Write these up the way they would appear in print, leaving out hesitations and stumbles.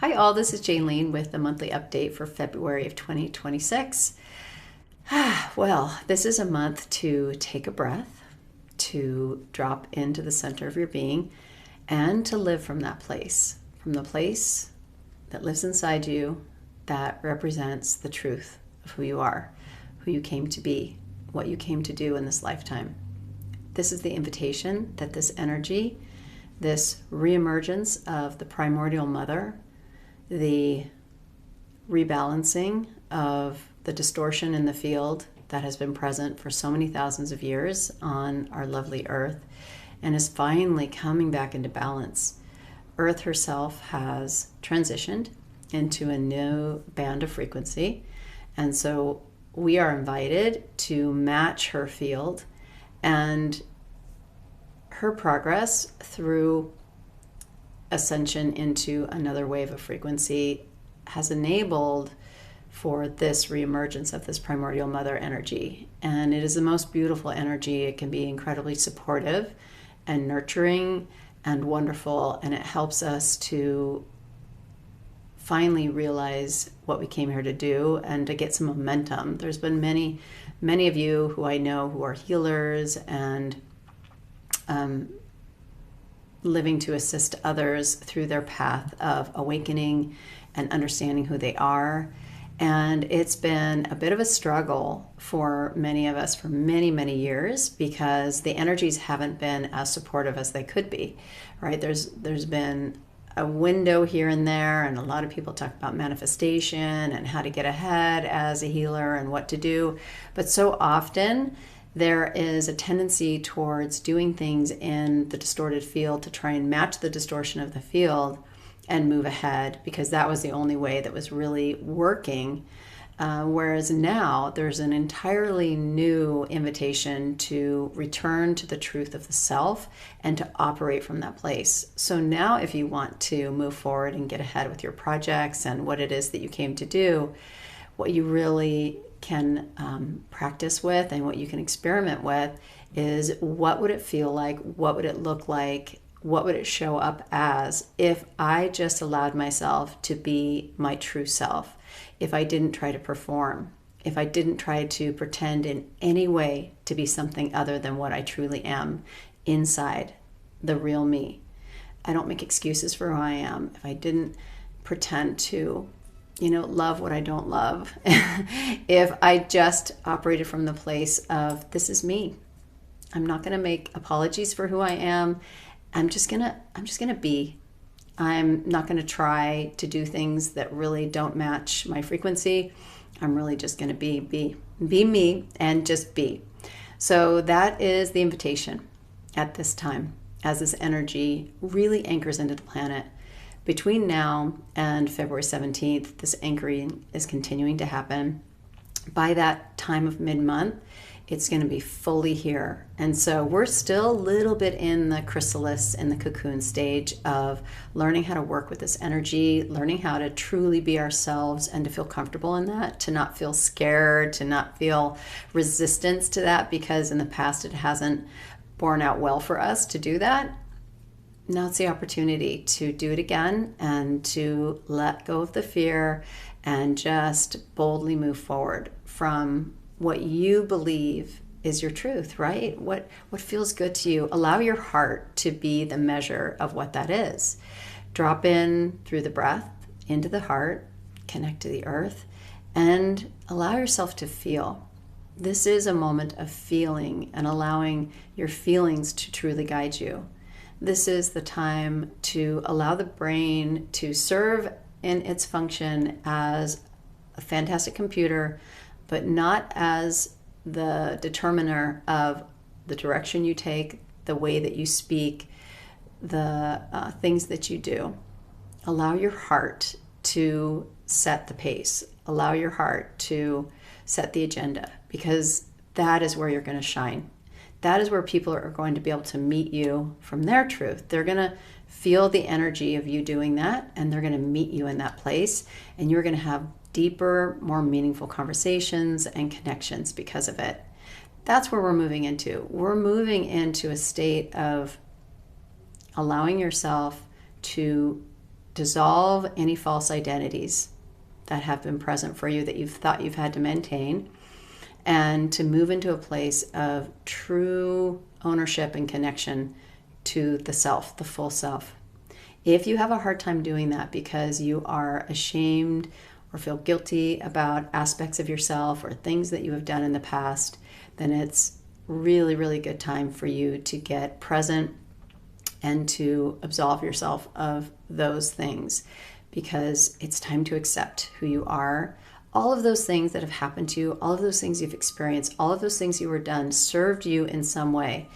Hi all, this is Jaylene with the monthly update for February of 2026. Well, this is a month to take a breath, to drop into the center of your being, and to live from that place, from the place that lives inside you that represents the truth of who you are, who you came to be, what you came to do in this lifetime. This is the invitation that this energy, this re-emergence of the primordial mother, the rebalancing of the distortion in the field that has been present for so many thousands of years on our lovely earth and is finally coming back into balance. Earth herself has transitioned into a new band of frequency, and so we are invited to match her field and her progress through ascension into another wave of frequency has enabled for this reemergence of this primordial mother energy. And it is the most beautiful energy. It can be incredibly supportive and nurturing and wonderful, and it helps us to finally realize what we came here to do and to get some momentum. There's been many of you who I know who are healers and living to assist others through their path of awakening and understanding who they are. And it's been a bit of a struggle for many of us for many years because the energies haven't been as supportive as they could be, right? There's been a window here and there, and a lot of people talk about manifestation and how to get ahead as a healer and what to do. But so often there is a tendency towards doing things in the distorted field to try and match the distortion of the field and move ahead, because that was the only way that was really working. Whereas now there's an entirely new invitation to return to the truth of the self and to operate from that place. So now if you want to move forward and get ahead with your projects and what it is that you came to do, what you really can practice with and what you can experiment with is, what would it feel like? What would it look like? What would it show up as if I just allowed myself to be my true self? If I didn't try to perform, if I didn't try to pretend in any way to be something other than what I truly am inside, the real me. I don't make excuses for who I am. If I didn't pretend to love what I don't love. If I just operated from the place of, this is me. I'm not going to make apologies for who I am. I'm just going to be. I'm not going to try to do things that really don't match my frequency. I'm really just going to be me and just be. So that is the invitation at this time, as this energy really anchors into the planet. Between now and February 17th, this anchoring is continuing to happen. By that time of mid-month, it's going to be fully here. And so we're still a little bit in the chrysalis and the cocoon stage of learning how to work with this energy, learning how to truly be ourselves and to feel comfortable in that, to not feel scared, to not feel resistance to that, because in the past it hasn't borne out well for us to do that. Now it's the opportunity to do it again and to let go of the fear and just boldly move forward from what you believe is your truth, right? What feels good to you. Allow your heart to be the measure of what that is. Drop in through the breath into the heart, connect to the earth, and allow yourself to feel. This is a moment of feeling and allowing your feelings to truly guide you. This is the time to allow the brain to serve in its function as a fantastic computer, but not as the determiner of the direction you take, the way that you speak, the things that you do. Allow your heart to set the pace. Allow your heart to set the agenda, because that is where you're going to shine. That is where people are going to be able to meet you from their truth. They're going to feel the energy of you doing that, and they're going to meet you in that place, and you're going to have deeper, more meaningful conversations and connections because of it. That's where we're moving into. We're moving into a state of allowing yourself to dissolve any false identities that have been present for you that you've thought you've had to maintain, and to move into a place of true ownership and connection to the self, the full self. If you have a hard time doing that because you are ashamed or feel guilty about aspects of yourself or things that you have done in the past, then it's really, really good time for you to get present and to absolve yourself of those things, because it's time to accept who you are. All of those things that have happened to you, all of those things you've experienced, all of those things you were done served you in some way.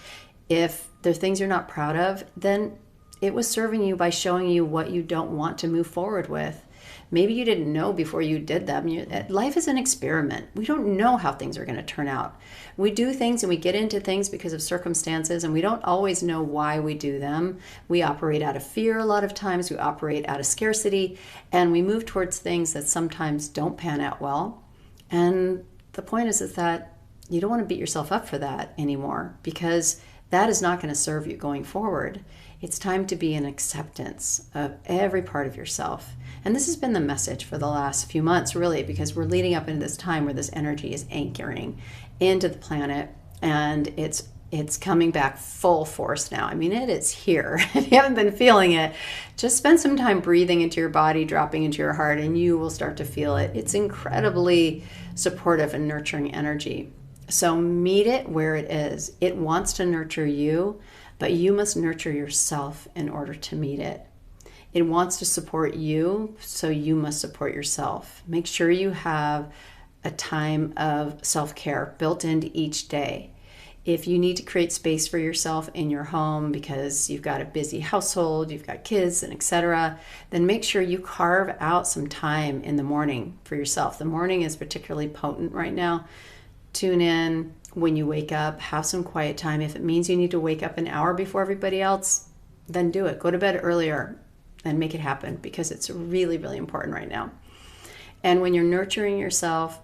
If they're things you're not proud of, then it was serving you by showing you what you don't want to move forward with. Maybe you didn't know before you did them. Life is an experiment. We don't know how things are going to turn out. We do things and we get into things because of circumstances, and we don't always know why we do them. We operate out of fear a lot of times. We operate out of scarcity, and we move towards things that sometimes don't pan out well. And the point is that you don't want to beat yourself up for that anymore, because that is not going to serve you going forward. It's time to be in acceptance of every part of yourself. And this has been the message for the last few months, really, because we're leading up into this time where this energy is anchoring into the planet, and it's coming back full force now. I mean, it is here. If you haven't been feeling it, just spend some time breathing into your body, dropping into your heart, and you will start to feel it. It's incredibly supportive and nurturing energy. So meet it where it is. It wants to nurture you, but you must nurture yourself in order to meet it. It wants to support you, so you must support yourself. Make sure you have a time of self-care built into each day. If you need to create space for yourself in your home because you've got a busy household, you've got kids, and etc., then make sure you carve out some time in the morning for yourself. The morning is particularly potent right now. Tune in when you wake up, have some quiet time. If it means you need to wake up an hour before everybody else, then do it. Go to bed earlier and make it happen, because it's really, really important right now. And when you're nurturing yourself,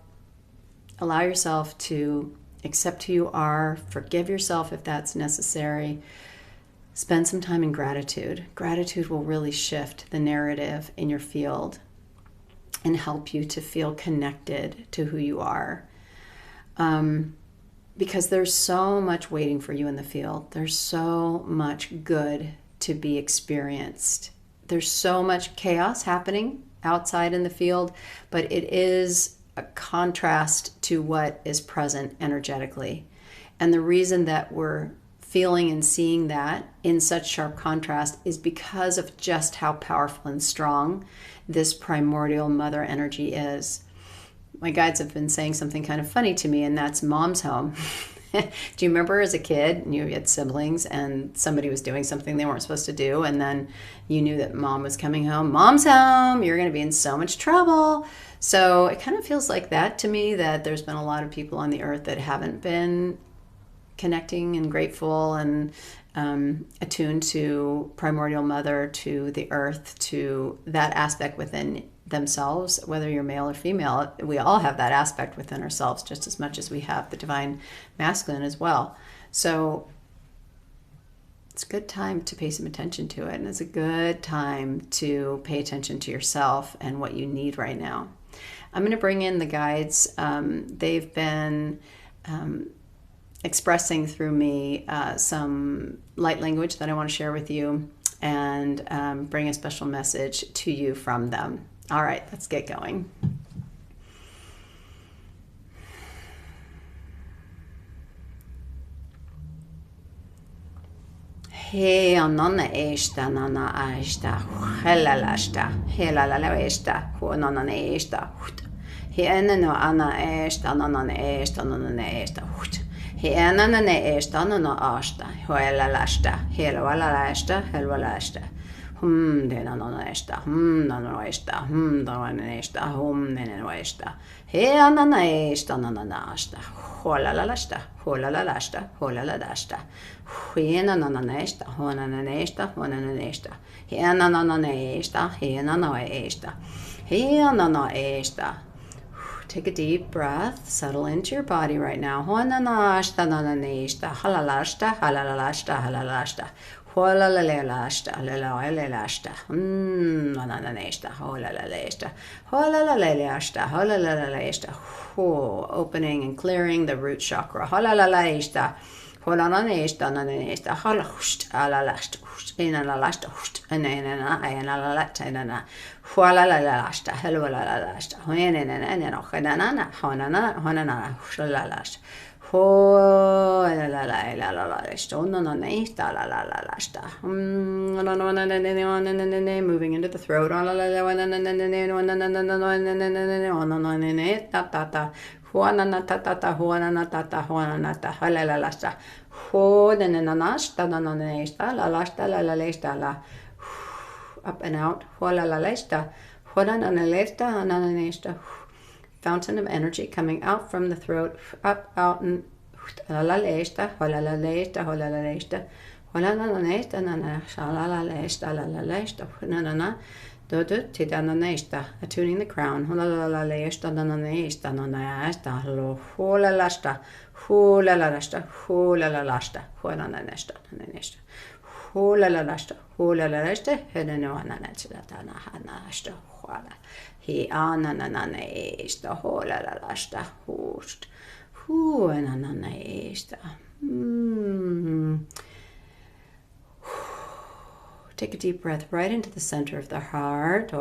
allow yourself to accept who you are, forgive yourself if that's necessary. Spend some time in gratitude. Gratitude will really shift the narrative in your field and help you to feel connected to who you are. Because there's so much waiting for you in the field. There's so much good to be experienced. There's so much chaos happening outside in the field, but it is a contrast to what is present energetically. And the reason that we're feeling and seeing that in such sharp contrast is because of just how powerful and strong this primordial mother energy is. My guides have been saying something kind of funny to me, and that's mom's home. Do you remember as a kid, you had siblings and somebody was doing something they weren't supposed to do, and then you knew that mom was coming home? Mom's home, you're going to be in so much trouble. So it kind of feels like that to me, that there's been a lot of people on the earth that haven't been connecting and grateful and attuned to primordial mother, to the earth, to that aspect within themselves. Whether you're male or female, we all have that aspect within ourselves just as much as we have the divine masculine as well. So it's a good time to pay some attention to it, and it's a good time to pay attention to yourself and what you need right now. I'm going to bring in the guides. They've been expressing through me some light language that I want to share with you, and bring a special message to you from them. All right, let's get going. He anana esta nana aista helalasta helala esta honana esta he enano ana esta nana esta nana esta he enana esta nana asta helalasta helala esta helwalasta de nana esta nana esta nana esta nana esta he anana esta nana asta holalasta holalasta holalasta Hiena nananesta, honanesta, honanesta. Hiena nananesta, hiena noesta. Hiena noesta. Take a deep breath. Settle into your body right now. Opening and clearing the root chakra. Moving into the throat. Up and out. Fountain of energy coming out from the throat, up, out, and attuning the crown. Take a deep breath right into the center of the heart.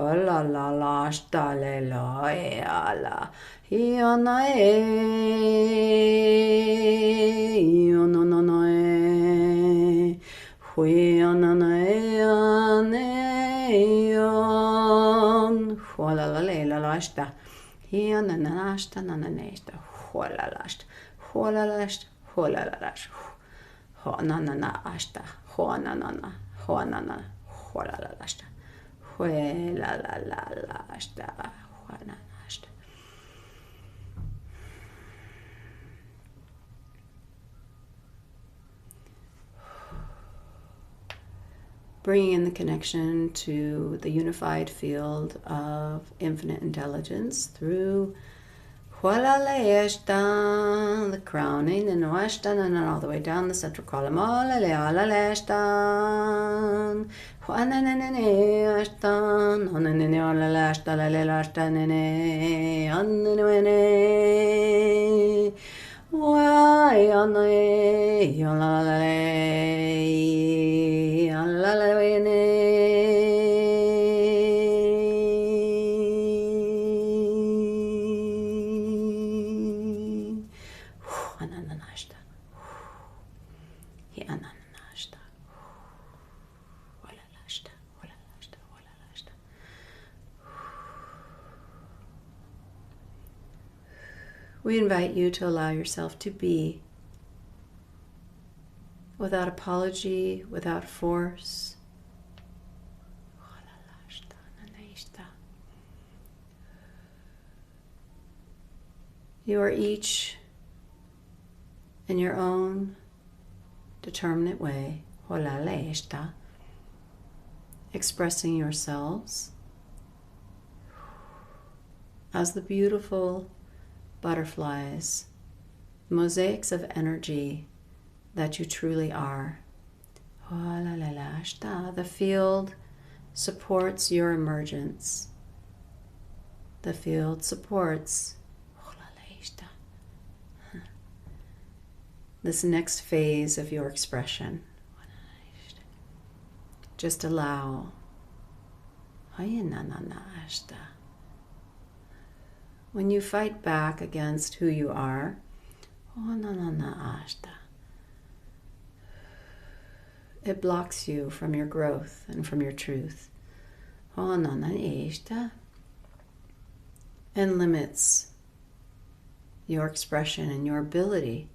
Bringing in the connection to the unified field of infinite intelligence through the crowning and all the way down the central column. We invite you to allow yourself to be without apology, without force. You are each in your own determinate way, expressing yourselves as the beautiful butterflies, mosaics of energy that you truly are. The field supports your emergence. The field supports this next phase of your expression. Just allow. When you fight back against who you are, it blocks you from your growth and from your truth. And limits your expression and your ability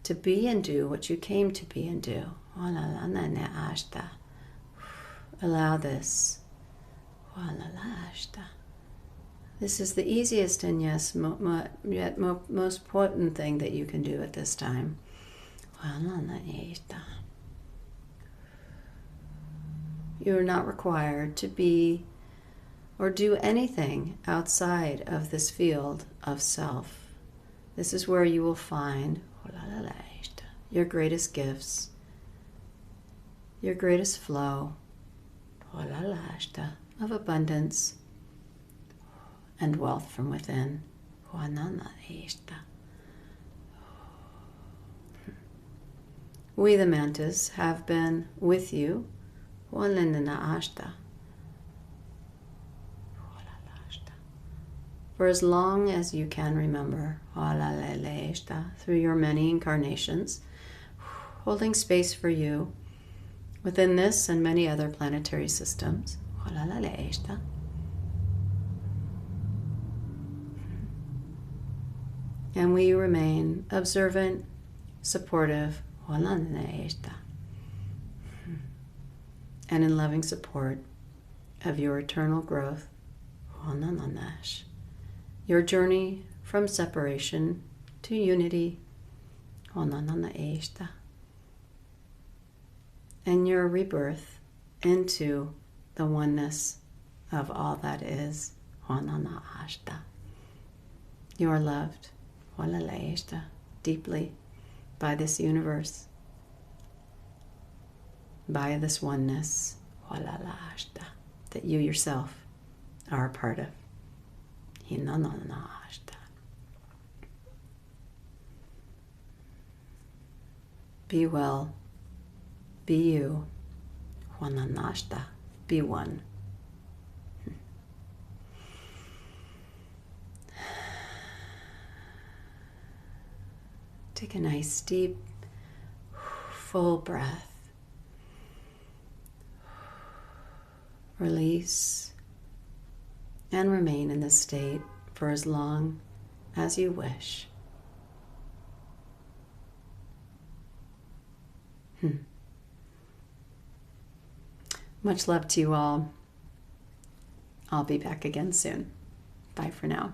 to be and do what you came to be and do. Allow this. This is the easiest and yet most potent thing that you can do at this time. You are not required to be or do anything outside of this field of self. This is where you will find your greatest gifts, your greatest flow of abundance and wealth from within. We, the Mantas, have been with you for as long as you can remember, through your many incarnations, holding space for you within this and many other planetary systems. And we remain observant, supportive, and in loving support of your eternal growth, your journey from separation to unity, and your rebirth into the oneness of all that is. You are loved deeply by this universe, by this oneness that you yourself are a part of. Be well, be you, be one. Take a nice deep, full breath. Release and remain in this state for as long as you wish. Much love to you all. I'll be back again soon. Bye for now.